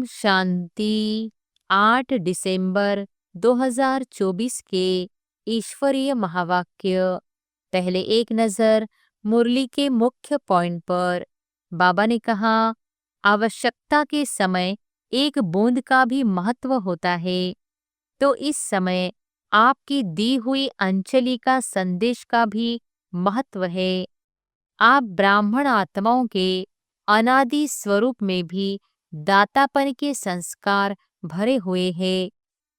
ओम शांति। 8 दिसंबर 2024 के ईश्वरीय महावाक्य। पहले एक नजर मुरली के मुख्य पॉइंट पर। बाबा ने कहा, आवश्यकता के समय एक बूंद का भी महत्व होता है, तो इस समय आपकी दी हुई अंजलि का संदेश का भी महत्व है। आप ब्राह्मण आत्माओं के अनादि स्वरूप में भी दातापन के संस्कार भरे हुए हैं।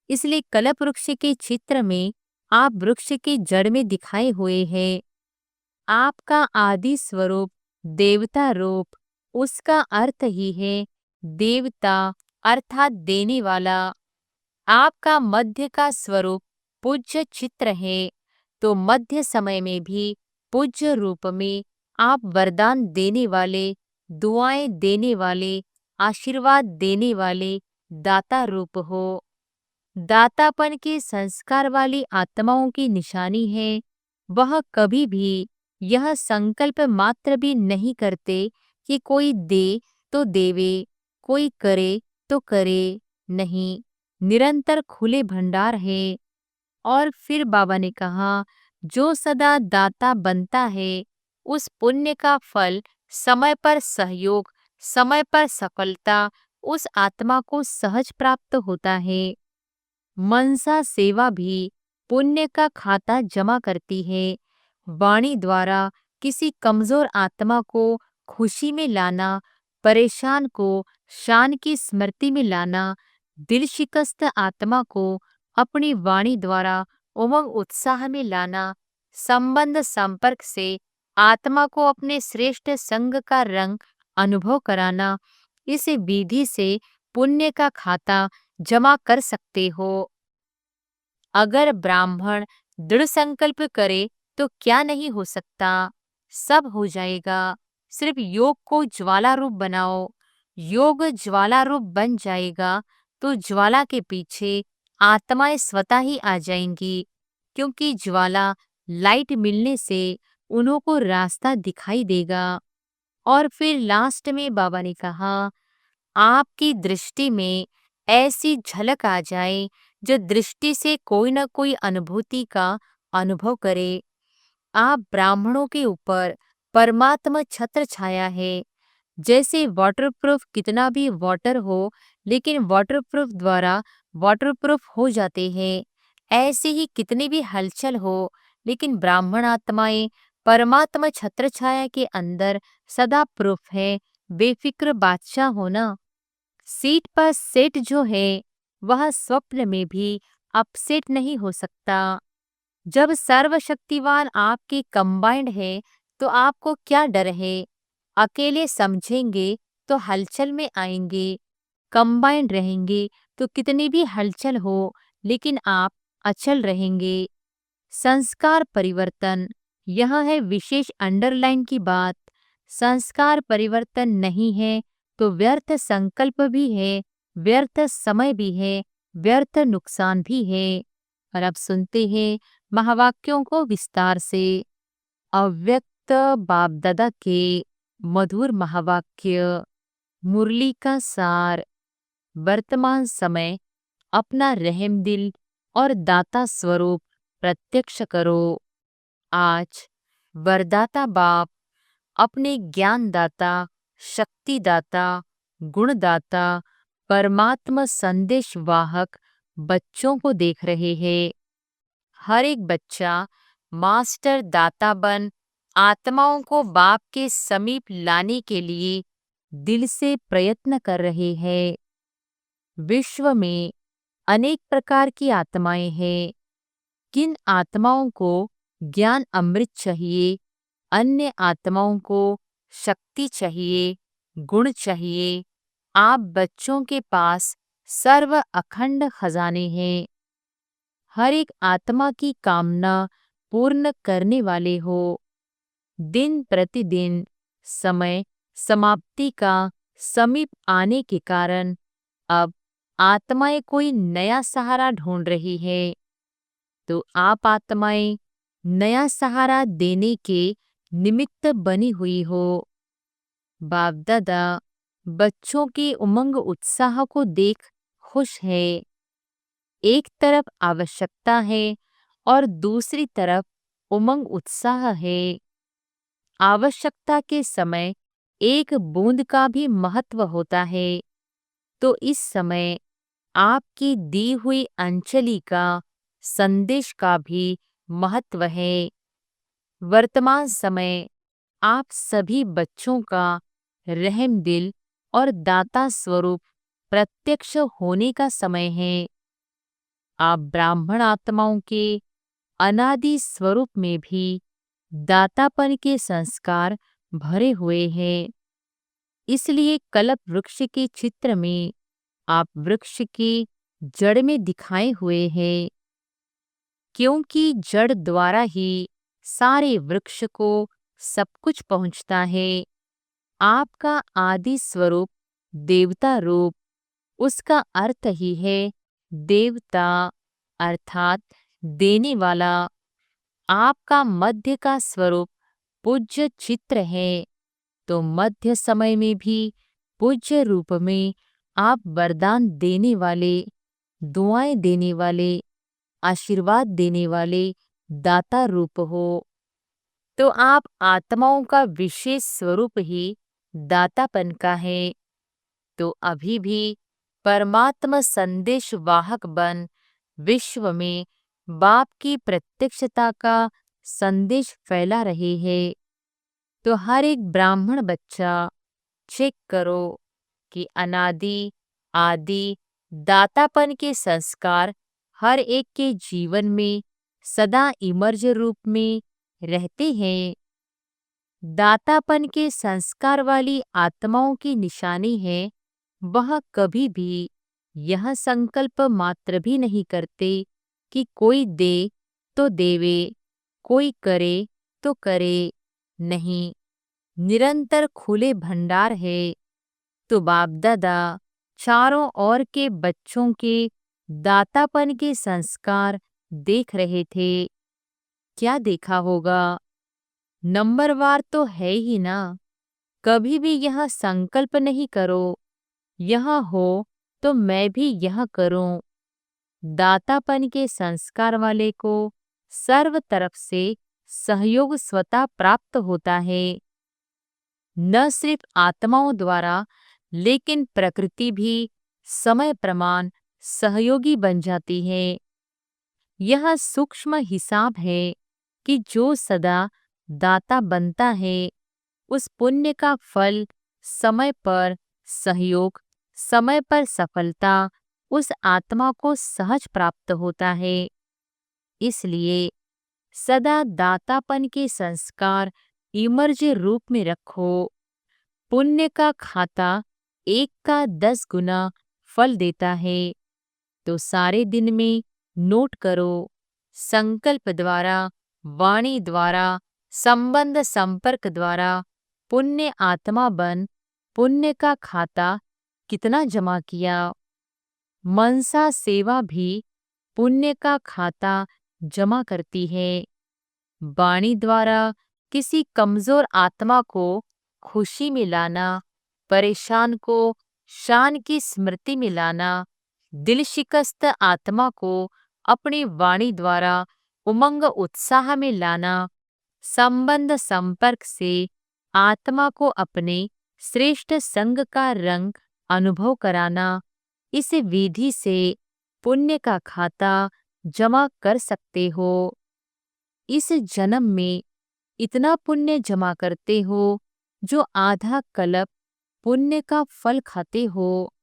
इसलिए कल्प वृक्ष के चित्र में आप वृक्ष की जड़ में दिखाए हुए हैं। आपका आदि स्वरूप देवता रूप, उसका अर्थ ही है देवता अर्थात देने वाला। आपका मध्य का स्वरूप पूज्य चित्र है, तो मध्य समय में भी पूज्य रूप में आप वरदान देने वाले, दुआएं देने वाले, आशीर्वाद देने वाले दाता रूप हो। दातापन के संस्कार वाली आत्माओं की निशानी है, वह कभी भी यह संकल्प मात्र भी नहीं करते कि कोई दे तो देवे, कोई करे तो करे। नहीं, निरंतर खुले भंडार है। और फिर बाबा ने कहा, जो सदा दाता बनता है, उस पुण्य का फल समय पर सहयोग, समय पर सफलता उस आत्मा को सहज प्राप्त होता है। मनसा सेवा भी पुण्य का खाता जमा करती है। वाणी द्वारा किसी कमजोर आत्मा को खुशी में लाना, परेशान को शान की स्मृति में लाना, दिल शिकस्त आत्मा को अपनी वाणी द्वारा उमंग उत्साह में लाना, संबंध संपर्क से आत्मा को अपने श्रेष्ठ संग का रंग अनुभव कराना, इस विधि से पुण्य का खाता जमा कर सकते हो। अगर ब्राह्मण दृढ़ संकल्प करे तो क्या नहीं हो सकता, सब हो जाएगा। सिर्फ योग को ज्वाला रूप बनाओ। योग ज्वाला रूप बन जाएगा तो ज्वाला के पीछे आत्माएं स्वतः ही आ जाएंगी, क्योंकि ज्वाला लाइट मिलने से उन्हों को रास्ता दिखाई देगा। और फिर लास्ट में बाबा ने कहा, आपकी दृष्टि में ऐसी झलक आ जाए जो दृष्टि से कोई न कोई अनुभूति का अनुभव करे। आप ब्राह्मणों के ऊपर परमात्मा छत्र छाया है। जैसे वाटरप्रूफ कितना भी वाटर हो, लेकिन वाटरप्रूफ द्वारा वाटरप्रूफ हो जाते हैं, ऐसे ही कितनी भी हलचल हो, लेकिन ब्राह्मण आत्माएं परमात्मा छत्र छाया के अंदर सदा प्रूफ है। बेफिक्र बादशाह होना। सीट पर सेट जो है, वह स्वप्न में भी अपसेट नहीं हो सकता। जब सर्वशक्तिवान आपके कंबाइंड है, तो आपको क्या डर है। अकेले समझेंगे तो हलचल में आएंगे, कंबाइंड रहेंगे तो कितनी भी हलचल हो, लेकिन आप अचल रहेंगे। संस्कार परिवर्तन, यह है विशेष अंडरलाइन की बात। संस्कार परिवर्तन नहीं है तो व्यर्थ संकल्प भी है, व्यर्थ समय भी है, व्यर्थ नुकसान भी है। और अब सुनते हैं महावाक्यों को विस्तार से। अव्यक्त बाप दादा के मधुर महावाक्य। मुरली का सार। वर्तमान समय अपना रहम दिल और दाता स्वरूप प्रत्यक्ष करो। आज वरदाता बाप अपने ज्ञानदाता, शक्तिदाता, गुणदाता, परमात्मा संदेश वाहक बच्चों को देख रहे हैं। हर एक बच्चा मास्टर दाता बन आत्माओं को बाप के समीप लाने के लिए दिल से प्रयत्न कर रहे हैं। विश्व में अनेक प्रकार की आत्माएं हैं। किन आत्माओं को ज्ञान अमृत चाहिए, अन्य आत्माओं को शक्ति चाहिए, गुण चाहिए। आप बच्चों के पास सर्व अखंड खजाने हैं। हर एक आत्मा की कामना पूर्ण करने वाले हो। दिन प्रतिदिन समय समाप्ति का समीप आने के कारण अब आत्माएं कोई नया सहारा ढूंढ रही है, तो आप आत्माएं नया सहारा देने के निमित्त बनी हुई हो। बाप दादा बच्चों के उमंग उत्साह को देख खुश है। एक तरफ आवश्यकता है और दूसरी तरफ उमंग उत्साह है। आवश्यकता के समय एक बूंद का भी महत्व होता है, तो इस समय आपकी दी हुई अंजलि का संदेश का भी महत्व है। वर्तमान समय आप सभी बच्चों का रहम दिल और दाता स्वरूप प्रत्यक्ष होने का समय है। आप ब्राह्मण आत्माओं के अनादि स्वरूप में भी दातापन के संस्कार भरे हुए हैं। इसलिए कल्प वृक्ष के चित्र में आप वृक्ष की जड़ में दिखाए हुए हैं, क्योंकि जड़ द्वारा ही सारे वृक्ष को सब कुछ पहुंचता है। आपका आदि स्वरूप देवता रूप, उसका अर्थ ही है देवता, अर्थात देने वाला। आपका मध्य का स्वरूप पूज्य चित्र है, तो मध्य समय में भी पूज्य रूप में आप वरदान देने वाले, दुआएं देने वाले, आशीर्वाद देने वाले दाता रूप हो। तो आप आत्माओं का विशेष स्वरूप ही दातापन का है। तो अभी भी परमात्मा संदेश वाहक बन विश्व में बाप की प्रत्यक्षता का संदेश फैला रहे हैं। तो हर एक ब्राह्मण बच्चा चेक करो कि अनादि आदि दातापन के संस्कार हर एक के जीवन में सदा इमर्ज रूप में रहते हैं। दातापन के संस्कार वाली आत्माओं की निशानी है, वह कभी भी यह संकल्प मात्र भी नहीं करते कि कोई दे तो देवे, कोई करे तो करे। नहीं, निरंतर खुले भंडार है। तो बाप दादा चारों ओर के बच्चों के दातापन के संस्कार देख रहे थे। क्या देखा होगा? नंबरवार तो है ही ना। कभी भी यह संकल्प नहीं करो, यह हो तो मैं भी यह करूं। दातापन के संस्कार वाले को सर्व तरफ से सहयोग स्वतः प्राप्त होता है। न सिर्फ आत्माओं द्वारा, लेकिन प्रकृति भी समय प्रमाण सहयोगी बन जाती है। यह सूक्ष्म हिसाब है कि जो सदा दाता बनता है, उस पुण्य का फल समय पर सहयोग, समय पर सफलता उस आत्मा को सहज प्राप्त होता है। इसलिए सदा दातापन के संस्कार इमर्ज रूप में रखो। पुण्य का खाता 1 का 10 गुना फल देता है। तो सारे दिन में नोट करो, संकल्प द्वारा, वाणी द्वारा, संबंध संपर्क द्वारा पुण्य आत्मा बन पुण्य का खाता कितना जमा किया। मनसा सेवा भी पुण्य का खाता जमा करती है। वाणी द्वारा किसी कमजोर आत्मा को खुशी में लाना, परेशान को शान की स्मृति में लाना, दिल शिकस्त आत्मा को अपनी वाणी द्वारा उमंग उत्साह में लाना, संबंध संपर्क से आत्मा को अपने श्रेष्ठ संग का रंग अनुभव कराना, इस विधि से पुण्य का खाता जमा कर सकते हो। इस जन्म में इतना पुण्य जमा करते हो जो आधा कल्प पुण्य का फल खाते हो,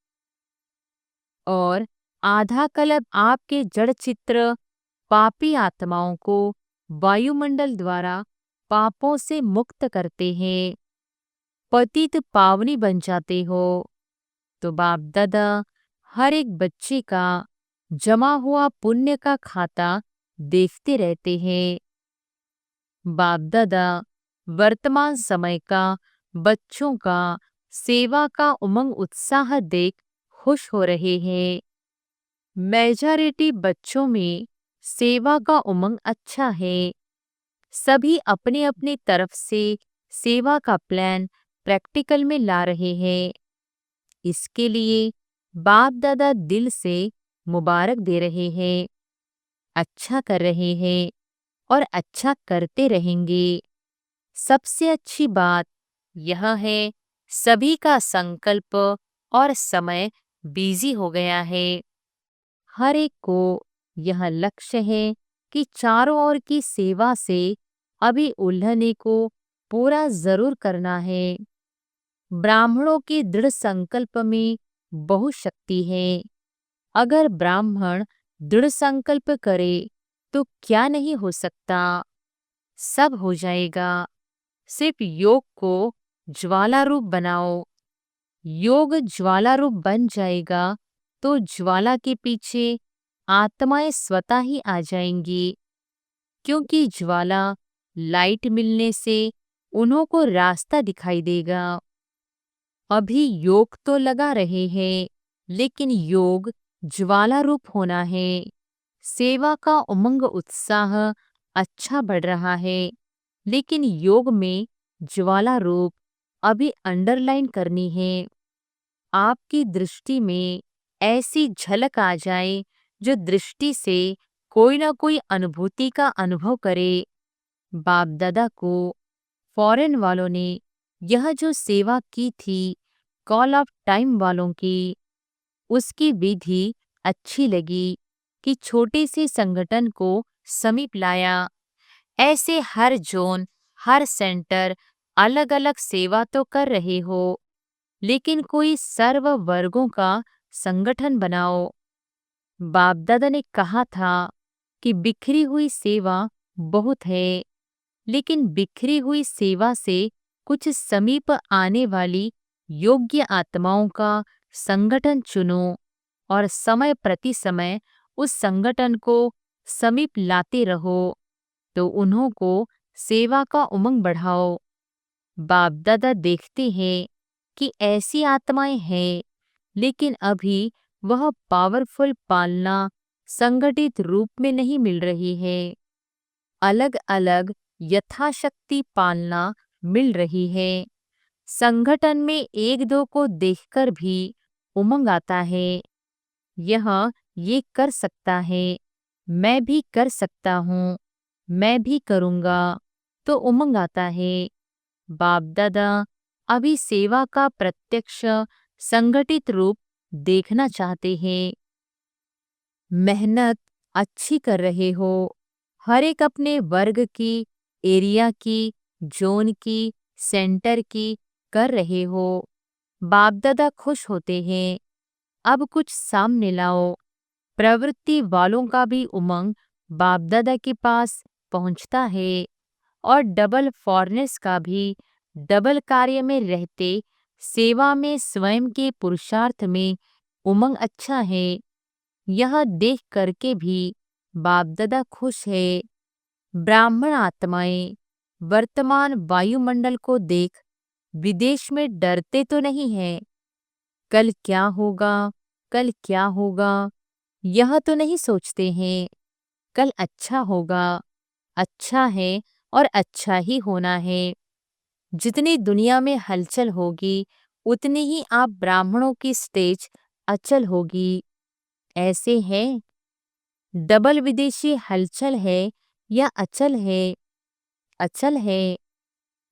और आधा कल्प आपके जड़ चित्र पापी आत्माओं को वायुमंडल द्वारा पापों से मुक्त करते हैं, पतित पावनी बन जाते हो। तो बाप दादा हर एक बच्चे का जमा हुआ पुण्य का खाता देखते रहते हैं। बाप दादा वर्तमान समय का बच्चों का सेवा का उमंग उत्साह देख खुश हो रहे हैं। मेजॉरिटी बच्चों में सेवा का उमंग अच्छा है। सभी अपने अपने तरफ से सेवा का प्लान प्रैक्टिकल में ला रहे हैं। इसके लिए बाप दादा दिल से मुबारक दे रहे हैं। अच्छा कर रहे हैं और अच्छा करते रहेंगे। सबसे अच्छी बात यह है, सभी का संकल्प और समय बिजी हो गया है। हर एक को यह लक्ष्य है कि चारों ओर की सेवा से अभी उल्लने को पूरा जरूर करना है। ब्राह्मणों के दृढ़ संकल्प में बहुत शक्ति है। अगर ब्राह्मण दृढ़ संकल्प करे तो क्या नहीं हो सकता, सब हो जाएगा। सिर्फ योग को ज्वाला रूप बनाओ। योग ज्वाला रूप बन जाएगा तो ज्वाला के पीछे आत्माएं स्वतः ही आ जाएंगी, क्योंकि ज्वाला लाइट मिलने से उन्हों को रास्ता दिखाई देगा। अभी योग तो लगा रहे हैं, लेकिन योग ज्वाला रूप होना है। सेवा का उमंग उत्साह अच्छा बढ़ रहा है, लेकिन योग में ज्वाला रूप अभी अंडरलाइन करनी है। आपकी दृष्टि में ऐसी झलक आ जाए जो दृष्टि से कोई ना कोई अनुभूति का अनुभव करे। बाप दादा को फॉरेन वालों ने यह जो सेवा की थी, कॉल ऑफ टाइम वालों की, उसकी विधि अच्छी लगी कि छोटे से संगठन को समीप लाया। ऐसे हर जोन, हर सेंटर अलग अलग सेवा तो कर रहे हो, लेकिन कोई सर्व वर्गों का संगठन बनाओ। बाप दादा ने कहा था कि बिखरी हुई सेवा बहुत है, लेकिन बिखरी हुई सेवा से कुछ समीप आने वाली योग्य आत्माओं का संगठन चुनो और समय प्रति समय उस संगठन को समीप लाते रहो, तो उन्हों को सेवा का उमंग बढ़ाओ। बाप दादा देखते हैं कि ऐसी आत्माएं हैं, लेकिन अभी वह पावरफुल पालना संगठित रूप में नहीं मिल रही है। अलग अलग यथाशक्ति पालना मिल रही है। संगठन में एक दो को देखकर भी उमंग आता है। यह ये कर सकता है, मैं भी कर सकता हूँ, मैं भी करूँगा, तो उमंग आता है। बाप दादा अभी सेवा का प्रत्यक्ष संगठित रूप देखना चाहते हैं। मेहनत अच्छी कर रहे हो, हर एक अपने वर्ग की, एरिया की, जोन की, सेंटर की कर रहे हो। बाप दादा खुश होते हैं। अब कुछ सामने लाओ। प्रवृत्ति वालों का भी उमंग बाप दादा के पास पहुंचता है, और डबल फॉरनेस का भी डबल कार्य में रहते सेवा में स्वयं के पुरुषार्थ में उमंग अच्छा है। यह देख करके भी बाप दादा खुश है। ब्राह्मण आत्माएं वर्तमान वायुमंडल को देख विदेश में डरते तो नहीं हैं। कल क्या होगा, कल क्या होगा, यह तो नहीं सोचते हैं। कल अच्छा होगा, अच्छा है और अच्छा ही होना है। जितनी दुनिया में हलचल होगी, उतनी ही आप ब्राह्मणों की स्टेज अचल होगी। ऐसे है, डबल विदेशी हलचल है या अचल है? अचल है।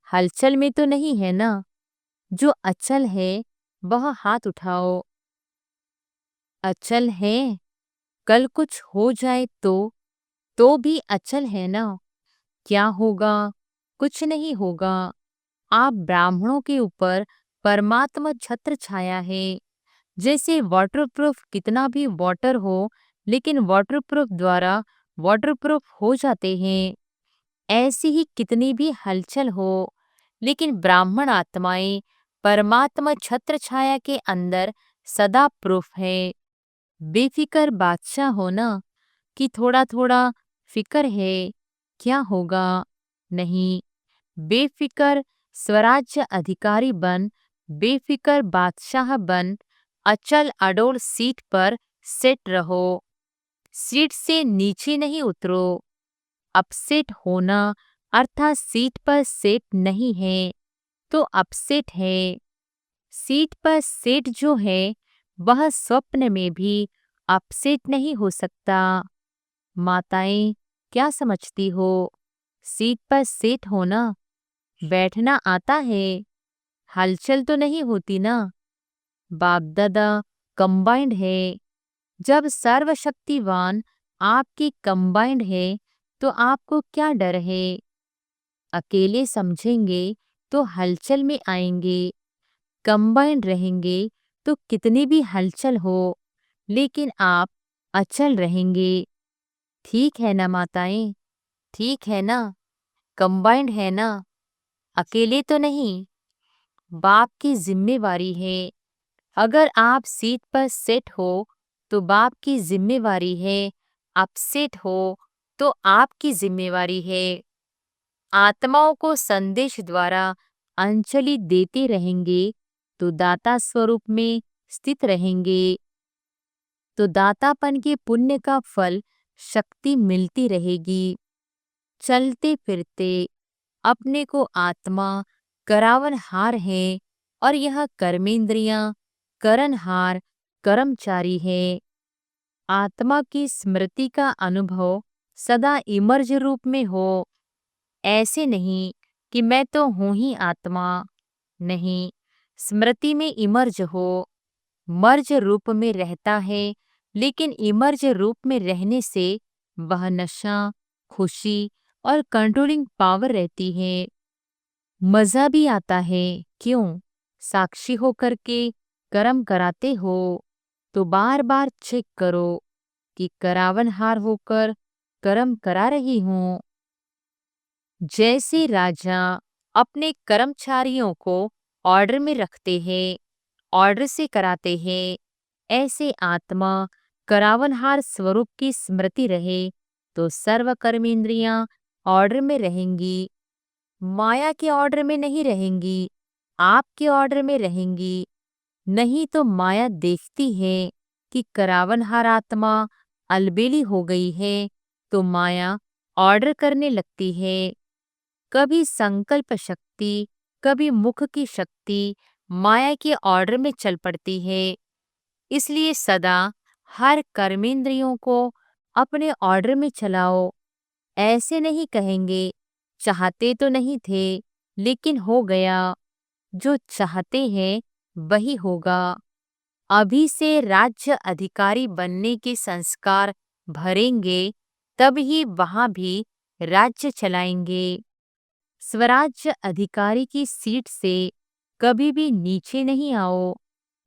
हलचल में तो नहीं है ना? जो अचल है वह हाथ उठाओ। अचल है। कल कुछ हो जाए तो भी अचल है ना? क्या होगा? कुछ नहीं होगा। आप ब्राह्मणों के ऊपर परमात्मा छत्र छाया है। जैसे वाटरप्रूफ कितना भी वाटर हो, लेकिन वाटरप्रूफ द्वारा वाटरप्रूफ हो जाते हैं। ऐसी ही कितनी भी हलचल हो, लेकिन ब्राह्मण आत्माएं परमात्मा छत्र छाया के अंदर सदा प्रूफ है। बेफिकर बादशाह हो ना, कि थोड़ा थोड़ा फिकर है, क्या होगा? नहीं, बेफिकर स्वराज्य अधिकारी बन, बेफिकर बादशाह बन, अचल अडोल सीट पर सेट रहो। सीट से नीचे नहीं उतरो। अपसेट होना अर्थात सीट पर सेट नहीं है तो अपसेट है। सीट पर सेठ जो है वह स्वप्न में भी अपसेट नहीं हो सकता। माताएं, क्या समझती हो? सीट पर सेट होना, बैठना आता है, हलचल तो नहीं होती ना। बाप दादा कंबाइंड है। जब सर्वशक्तिवान आपकी कंबाइंड है तो आपको क्या डर है? अकेले समझेंगे तो हलचल में आएंगे, कंबाइंड रहेंगे तो कितनी भी हलचल हो लेकिन आप अचल रहेंगे। ठीक है ना माताएं? ठीक है ना? कंबाइंड है ना? अकेले तो नहीं। बाप की जिम्मेवारी है। अगर आप सीट पर सेट हो तो बाप की जिम्मेवारी है, अपसेट हो तो आपकी जिम्मेवारी है। आत्माओं को संदेश द्वारा अंजलि देते रहेंगे तो दाता स्वरूप में स्थित रहेंगे, तो दातापन के पुण्य का फल शक्ति मिलती रहेगी। चलते फिरते अपने को आत्मा करावनहार है और यह कर्मेंद्रियां करनहार कर्मचारी है। आत्मा की स्मृति का अनुभव सदा इमर्ज रूप में हो। ऐसे नहीं कि मैं तो हूं ही आत्मा, नहीं, स्मृति में इमर्ज हो। मर्ज रूप में रहता है लेकिन इमर्ज रूप में रहने से वह नशा, खुशी और कंट्रोलिंग पावर रहती है। मजा भी आता है। क्यों? साक्षी होकर के कर्म कराते हो तो बार बार चेक करो कि करावनहार होकर कर्म करा रही हूं। जैसे राजा अपने कर्मचारियों को ऑर्डर में रखते हैं, ऑर्डर से कराते हैं, ऐसे आत्मा करावनहार स्वरूप की स्मृति रहे तो सर्व कर्मेंद्रियां ऑर्डर में रहेंगी। माया के ऑर्डर में नहीं रहेंगी, आपके ऑर्डर में रहेंगी। नहीं तो माया देखती है कि करावनहार आत्मा अलबेली हो गई है तो माया ऑर्डर करने लगती है। कभी संकल्प शक्ति, कभी मुख की शक्ति माया के ऑर्डर में चल पड़ती है। इसलिए सदा हर कर्मेंद्रियों को अपने ऑर्डर में चलाओ। ऐसे नहीं कहेंगे चाहते तो नहीं थे लेकिन हो गया, जो चाहते हैं वही होगा। अभी से राज्य अधिकारी बनने के संस्कार भरेंगे तब ही वहां भी राज्य चलाएंगे। स्वराज्य अधिकारी की सीट से कभी भी नीचे नहीं आओ।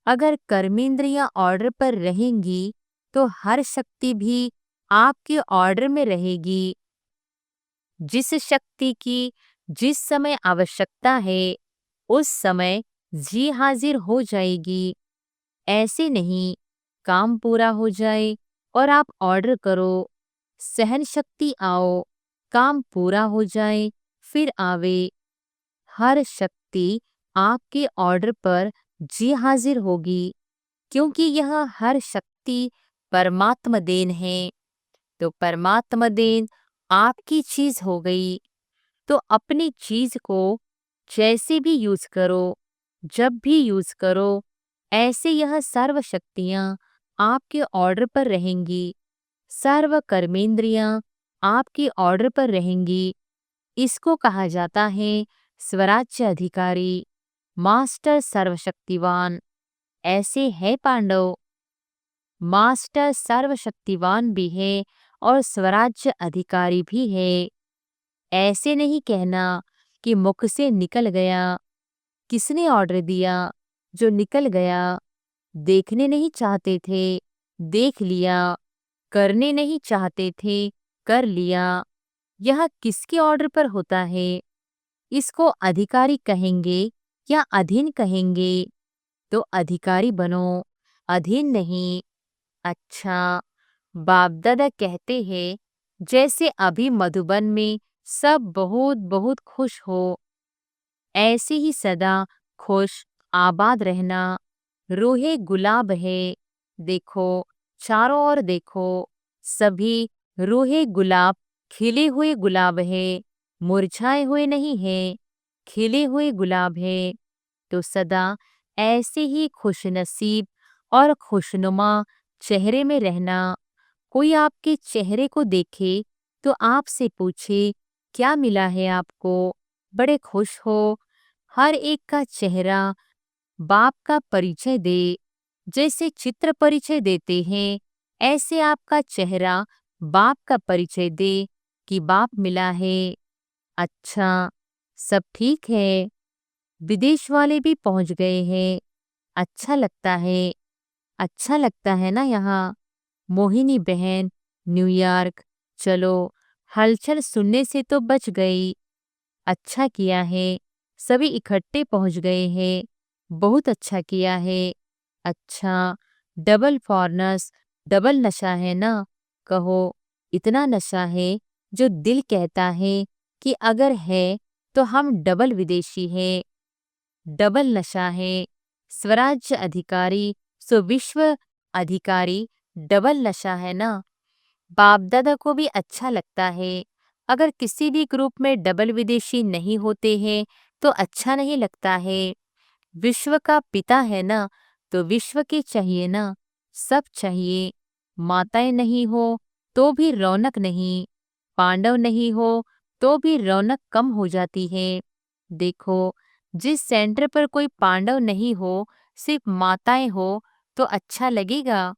अगर कर्मेंद्रियां ऑर्डर पर रहेंगी तो हर शक्ति भी आपके ऑर्डर में रहेगी। जिस शक्ति की जिस समय आवश्यकता है उस समय जी हाजिर हो जाएगी। ऐसे नहीं काम पूरा हो जाए और आप ऑर्डर करो, सहन शक्ति आओ, काम पूरा हो जाए फिर आवे। हर शक्ति आपके ऑर्डर पर जी हाजिर होगी क्योंकि यह हर शक्ति परमात्मा देन है। तो परमात्मा देन आपकी चीज हो गई तो अपनी चीज को जैसे भी यूज करो, जब भी यूज करो, ऐसे यह सर्व शक्तियां आपके ऑर्डर पर रहेंगी, सर्व कर्मेंद्रियां आपके ऑर्डर पर रहेंगी। इसको कहा जाता है स्वराज्य अधिकारी, मास्टर सर्वशक्तिवान। ऐसे है पांडव, मास्टर सर्वशक्तिवान भी है और स्वराज्य अधिकारी भी है। ऐसे नहीं कहना कि मुख से निकल गया, किसने ऑर्डर दिया जो निकल गया। देखने नहीं चाहते थे, देख लिया। करने नहीं चाहते थे, कर लिया। यह किसके ऑर्डर पर होता है? इसको अधिकारी कहेंगे या अधीन कहेंगे? तो अधिकारी बनो, अधीन नहीं। अच्छा, बाप दादा कहते हैं जैसे अभी मधुबन में सब बहुत बहुत खुश हो, ऐसे ही सदा खुश आबाद रहना। रूहे गुलाब है, देखो चारों ओर देखो, सभी रूहे गुलाब खिले हुए गुलाब है, मुरझाए हुए नहीं है, खिले हुए गुलाब है। तो सदा ऐसे ही खुशनसीब और खुशनुमा चेहरे में रहना। कोई आपके चेहरे को देखे तो आपसे पूछे क्या मिला है आपको, बड़े खुश हो। हर एक का चेहरा बाप का परिचय दे। जैसे चित्र परिचय देते हैं, ऐसे आपका चेहरा बाप का परिचय दे कि बाप मिला है। अच्छा, सब ठीक है। विदेश वाले भी पहुंच गए हैं। अच्छा लगता है। अच्छा लगता है ना यहाँ। मोहिनी बहन, न्यूयॉर्क। चलो, हलचल सुनने से तो बच गई। अच्छा किया है, सभी इकट्ठे पहुंच गए हैं। बहुत अच्छा किया है। अच्छा, डबल फॉरनस, डबल नशा है ना। कहो, इतना नशा है जो दिल कहता है कि अगर है तो हम डबल विदेशी हैं। डबल नशा है। स्वराज्य अधिकारी सो विश्व अधिकारी, डबल नशा है ना। बाप दादा को भी अच्छा लगता है। अगर किसी भी ग्रुप में डबल विदेशी नहीं होते हैं तो अच्छा नहीं लगता है। विश्व का पिता है ना, तो विश्व के चाहिए ना, सब चाहिए। माताएं नहीं हो तो भी रौनक नहीं, पांडव नहीं हो तो भी रौनक कम हो जाती है। देखो, जिस सेंटर पर कोई पांडव नहीं हो, सिर्फ माताएं हो तो अच्छा लगेगा।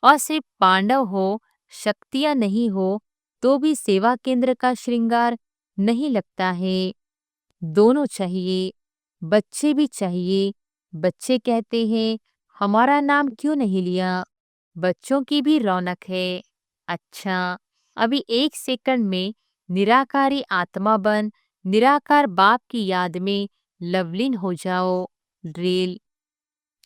और सिर्फ पांडव हो, शक्तियां नहीं हो तो भी सेवा केंद्र का श्रृंगार नहीं लगता है। दोनों चाहिए। बच्चे भी चाहिए। बच्चे कहते हैं हमारा नाम क्यों नहीं लिया। बच्चों की भी रौनक है। अच्छा, अभी 1 सेकंड में निराकारी आत्मा बन निराकार बाप की याद में लवलीन हो जाओ। ड्रिल।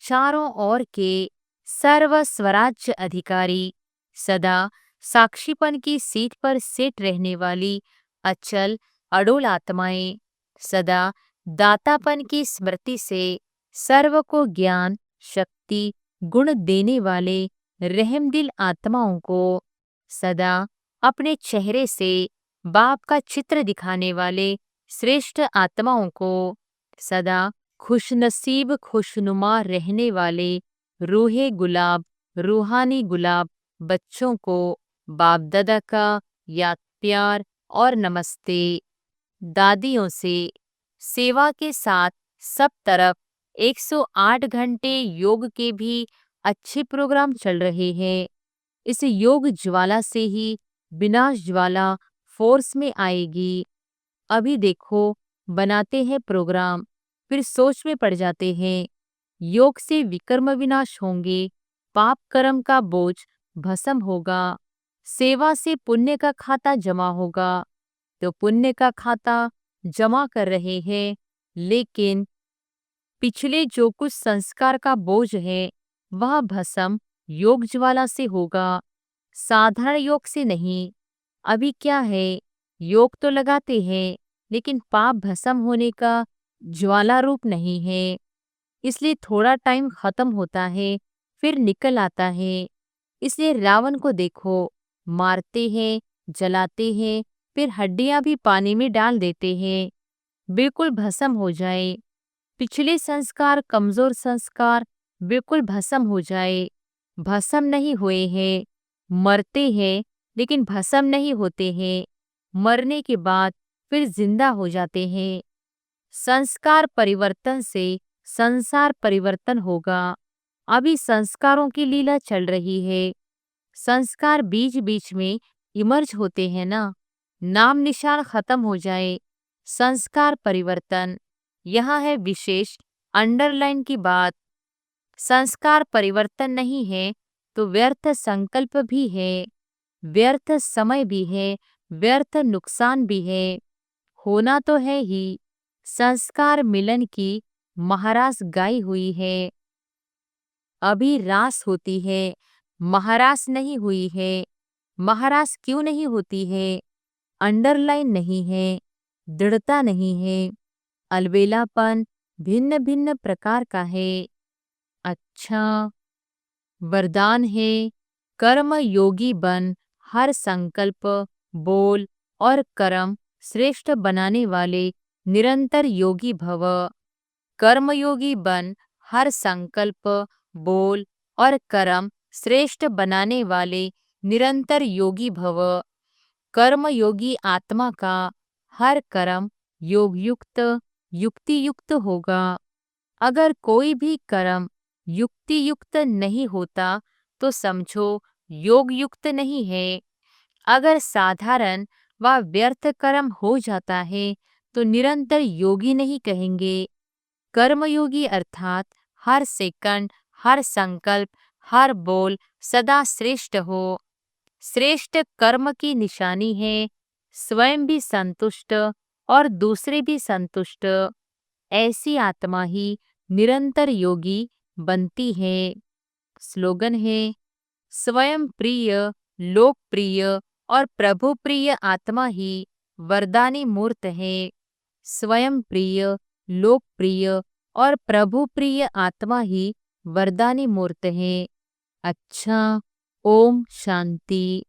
चारों ओर के सर्व स्वराज्य अधिकारी, सदा साक्षीपन की सीट पर सेट रहने वाली अचल अडोल आत्माएं, सदा दातापन की स्मृति से सर्व को ज्ञान शक्ति गुण देने वाले रहमदिल आत्माओं को, सदा अपने चेहरे से बाप का चित्र दिखाने वाले श्रेष्ठ आत्माओं को, सदा खुशनसीब खुशनुमा रहने वाले रूहे गुलाब रूहानी गुलाब बच्चों को बाप दादा का याद प्यार और नमस्ते। दादियों से सेवा के साथ सब तरफ 108 घंटे योग के भी अच्छे प्रोग्राम चल रहे हैं। इस योग ज्वाला से ही विनाश ज्वाला फोर्स में आएगी। अभी देखो, बनाते हैं प्रोग्राम, फिर सोच में पड़ जाते हैं। योग से विकर्म विनाश होंगे, पाप कर्म का बोझ भस्म होगा। सेवा से पुण्य का खाता जमा होगा। तो पुण्य का खाता जमा कर रहे हैं, लेकिन पिछले जो कुछ संस्कार का बोझ है वह भस्म योग ज्वाला से होगा, साधारण योग से नहीं। अभी क्या है, योग तो लगाते हैं लेकिन पाप भस्म होने का ज्वाला रूप नहीं है। इसलिए थोड़ा टाइम खत्म होता है, फिर निकल आता है। इसलिए रावण को देखो, मारते हैं, जलाते हैं, फिर हड्डियां भी पानी में डाल देते हैं, बिल्कुल भस्म हो जाए। पिछले संस्कार कमजोर संस्कार बिल्कुल भस्म हो जाए। भस्म नहीं हुए हैं, मरते हैं लेकिन भस्म नहीं होते हैं। मरने के बाद फिर जिंदा हो जाते हैं। संस्कार परिवर्तन से संसार परिवर्तन होगा। अभी संस्कारों की लीला चल रही है। संस्कार बीच बीच में इमर्ज होते हैं ना, नाम निशान खत्म हो जाए। संस्कार परिवर्तन, यह है विशेष अंडरलाइन की बात। संस्कार परिवर्तन नहीं है तो व्यर्थ संकल्प भी है, व्यर्थ समय भी है, व्यर्थ नुकसान भी है। होना तो है ही। संस्कार मिलन की महारास गाई हुई है। अभी रास होती है, महारास नहीं हुई है। महारास क्यों नहीं होती है? अंडरलाइन नहीं है, दृढ़ता नहीं है, अलबेलापन भिन्न भिन्न प्रकार का है। अच्छा, वरदान है कर्म योगी बन, हर संकल्प बोल और कर्म श्रेष्ठ बनाने वाले निरंतर योगी भव। कर्मयोगी बन, हर संकल्प, बोल और कर्म श्रेष्ठ बनाने वाले निरंतर योगी भव। कर्म योगी आत्मा का हर कर्म योग युक्त, युक्ति युक्त होगा। अगर कोई भी कर्म युक्ति युक्त नहीं होता तो समझो योग युक्त नहीं है। अगर साधारण व व्यर्थ कर्म हो जाता है तो निरंतर योगी नहीं कहेंगे। कर्मयोगी अर्थात हर सेकंड, हर संकल्प, हर बोल सदा श्रेष्ठ हो। श्रेष्ठ कर्म की निशानी है स्वयं भी संतुष्ट और दूसरे भी संतुष्ट। ऐसी आत्मा ही निरंतर योगी बनती है। स्लोगन है, स्वयं प्रिय, लोकप्रिय और प्रभु प्रिय आत्मा ही वरदानी मूर्त है। स्वयं प्रिय, लोकप्रिय और प्रभु प्रिय आत्मा ही वरदानी मूर्त है। अच्छा, ओम शांति।